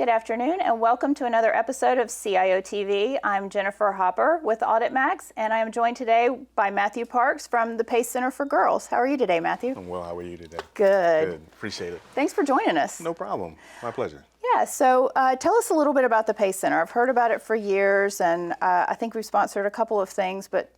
Good afternoon and welcome to another episode of CIOtv. I'm Jennifer Hopper with Audit Max, and I am joined today by Matthew Parks from the PACE Center for Girls. How are you today, Matthew? I'm well. How are you today? Good. Good. Appreciate it. Thanks for joining us. No problem. My pleasure. Yeah, so tell us a little bit about the PACE Center. I've heard about it for years, and I think we've sponsored a couple of things, but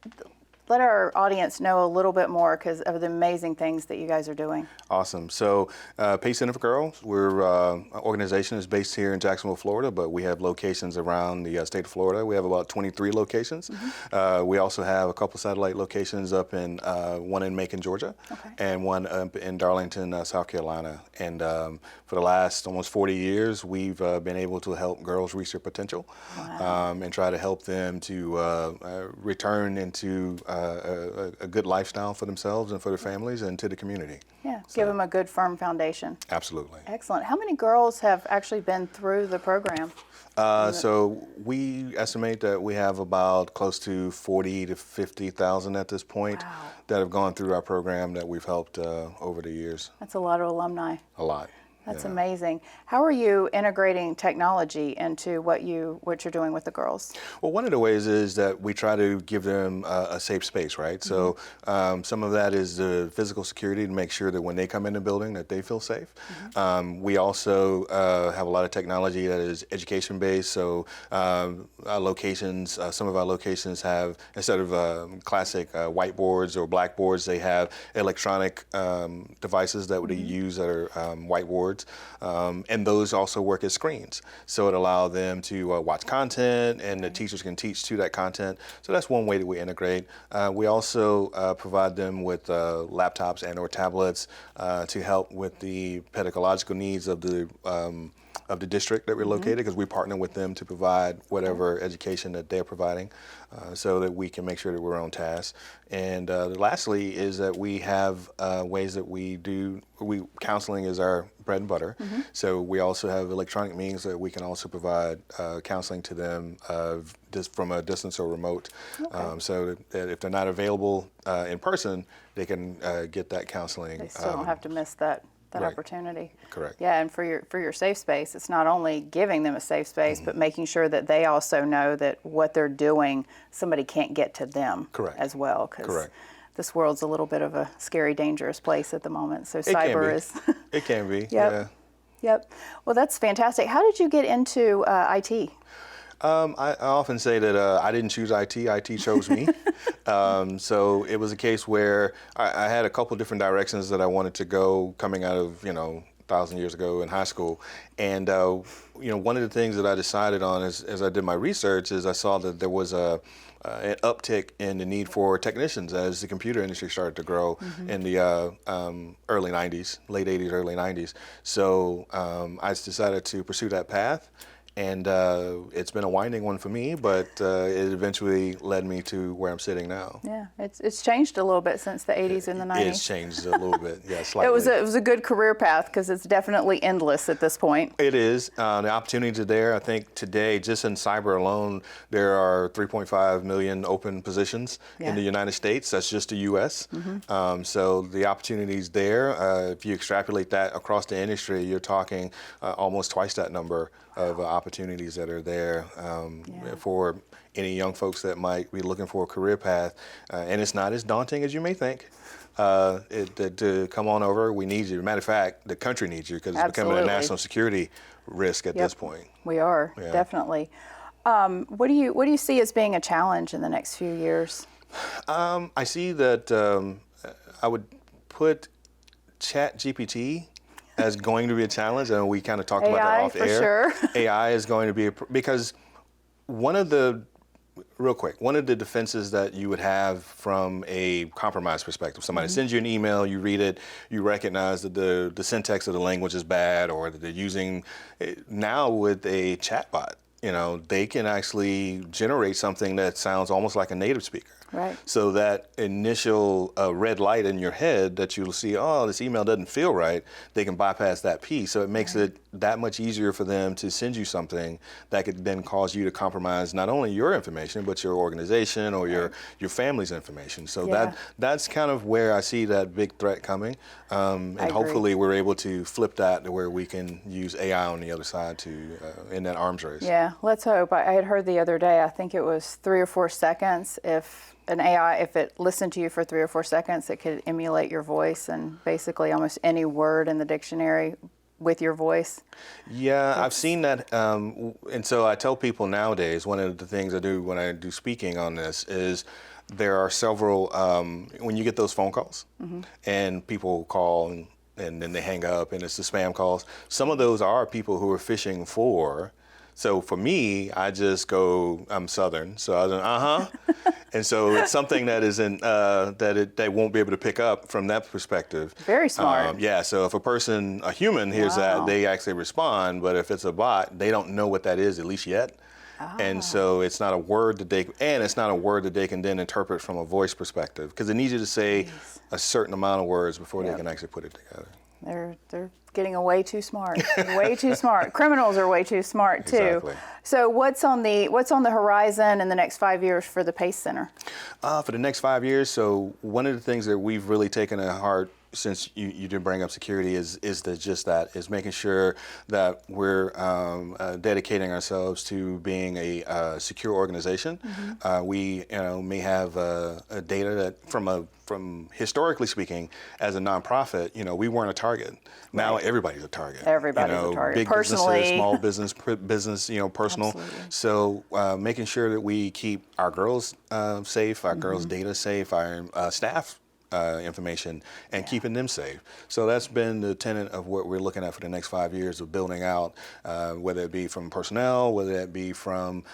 let our audience know a little bit more because of the amazing things that you guys are doing. Awesome. So PACE Center for Girls, our organization is based here in Jacksonville, Florida, but we have locations around the state of Florida. We have about 23 locations. Mm-hmm. We also have a couple satellite locations up in, one in Macon, Georgia, and one up in Darlington, South Carolina. And for the last almost 40 years, we've been able to help girls reach their potential. Wow. And try to help them to return into a good lifestyle for themselves and for their families and to the community. Yeah, so give them a good firm foundation. Absolutely. Excellent. How many girls have actually been through the program? So we estimate that we have about close to 40 to 50,000 at this point. Wow. That have gone through our program that we've helped over the years. That's a lot of alumni. A lot. That's amazing. How are you integrating technology into what you're doing with the girls? Well, one of the ways is that we try to give them a safe space, right? Mm-hmm. So some of that is the physical security to make sure that when they come in the building that they feel safe. Mm-hmm. We also have a lot of technology that is education-based. So our locations, some of our locations have, instead of classic whiteboards or blackboards, they have electronic devices that they use that are whiteboards. And those also work as screens. So it allows them to watch content, and the teachers can teach to that content. So that's one way that we integrate. We also provide them with laptops and or tablets to help with the pedagogical needs of the district that we're located, because we partner with them to provide whatever education that they're providing, so that we can make sure that we're on task. And lastly is that we have ways that counseling is our bread and butter. Mm-hmm. So we also have electronic means that we can also provide counseling to them just from a distance or remote. Okay. So that if they're not available in person, they can get that counseling. They still don't have to miss that right. opportunity. Correct. Yeah, and for your safe space, it's not only giving them a safe space, but making sure that they also know that what they're doing, somebody can't get to them. Correct. As well. Correct. This world's a little bit of a scary, dangerous place at the moment. So cyber is. It can be. Yep. Yeah. Yep. Well, that's fantastic. How did you get into IT? I often say that I didn't choose IT, IT chose me. So it was a case where I had a couple different directions that I wanted to go coming out of, 1,000 years ago in high school. And, one of the things that I decided on as I did my research is I saw that there was an uptick in the need for technicians as the computer industry started to grow in the early 90s, late 80s, early 90s. So I decided to pursue that path. And it's been a winding one for me, but it eventually led me to where I'm sitting now. Yeah, it's changed a little bit since the 80s and the 90s. It's changed a little bit, yeah, slightly. It was a good career path because it's definitely endless at this point. It is. The opportunities are there. I think today, just in cyber alone, there are 3.5 million open positions in the United States. That's just the U.S. So the opportunities there, if you extrapolate that across the industry, you're talking almost twice that number of opportunities that are there for any young folks that might be looking for a career path. And it's not as daunting as you may think. To come on over, we need you. Matter of fact, the country needs you because it's becoming a national security risk at this point. We are, definitely. What do you see as being a challenge in the next few years? I see that I would put ChatGPT as going to be a challenge, and we kind of talked about that off air. Sure. AI is going to be because one of the defenses that you would have from a compromise perspective, somebody sends you an email, you read it, you recognize that the syntax of the language is bad, or that they're using now with a chatbot. They can actually generate something that sounds almost like a native speaker. Right. So that initial red light in your head that you'll see, oh, this email doesn't feel right, they can bypass that piece. So it makes it that much easier for them to send you something that could then cause you to compromise not only your information, but your organization or your family's information. So that's kind of where I see that big threat coming. And hopefully we're able to flip that to where we can use AI on the other side to in that arms race. Yeah, let's hope. I had heard the other day, I think it was 3 or 4 seconds, if an AI, if it listened to you for 3 or 4 seconds, it could emulate your voice and basically almost any word in the dictionary with your voice. Yeah, I've seen that. And so I tell people nowadays, one of the things I do when I do speaking on this is there are several, when you get those phone calls and people call and then they hang up and it's the spam calls, some of those are people who are fishing for. So for me, I just go, I'm Southern, so I was and so it's something that isn't, they won't be able to pick up from that perspective. Very smart. Yeah, so if a human hears that, they actually respond, but if it's a bot, they don't know what that is, at least yet. And so it's not a word that they can then interpret from a voice perspective, because it needs you to say a certain amount of words before they can actually put it together. They're getting way too smart. Way too smart. Criminals are way too smart too. Exactly. So what's on the horizon in the next 5 years for the PACE Center? For the next 5 years, so one of the things that we've really taken to heart, since you did bring up security, is making sure that we're dedicating ourselves to being a secure organization. We may have data that from historically speaking, as a nonprofit, we weren't a target. Now everybody's a target. Everybody's a target. Big businesses, small business, personal. Absolutely. So making sure that we keep our girls safe, our girls' data safe, our staff information, and keeping them safe. So that's been the tenet of what we're looking at for the next 5 years of building out, whether it be from personnel, whether it be from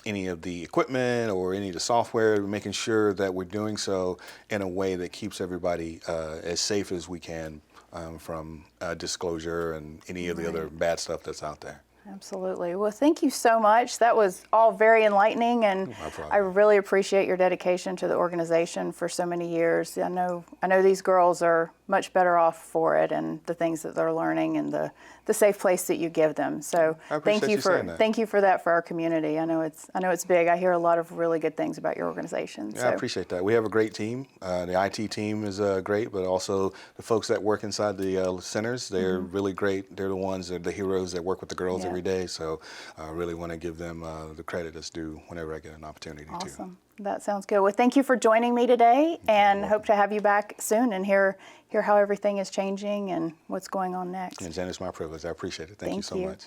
any of the equipment or any of the software, making sure that we're doing so in a way that keeps everybody as safe as we can from disclosure and any of the other bad stuff that's out there. Absolutely. Well, thank you so much. That was all very enlightening, and I really appreciate your dedication to the organization for so many years. I know these girls are much better off for it, and the things that they're learning, and the safe place that you give them. So thank you for that for our community. I know it's big. I hear a lot of really good things about your organization. Yeah, I appreciate that. We have a great team. The IT team is great, but also the folks that work inside the centers, they're really great. They're the ones, they're the heroes that work with the girls every day. So I really want to give them the credit that's due whenever I get an opportunity to. Awesome. That sounds good. Well, thank you for joining me today, and hope to have you back soon and hear how everything is changing and what's going on next. And Jen, it's my privilege. I appreciate it. Thank you so much.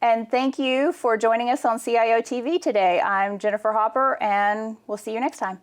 And thank you for joining us on CIOtv today. I'm Jennifer Hopper, and we'll see you next time.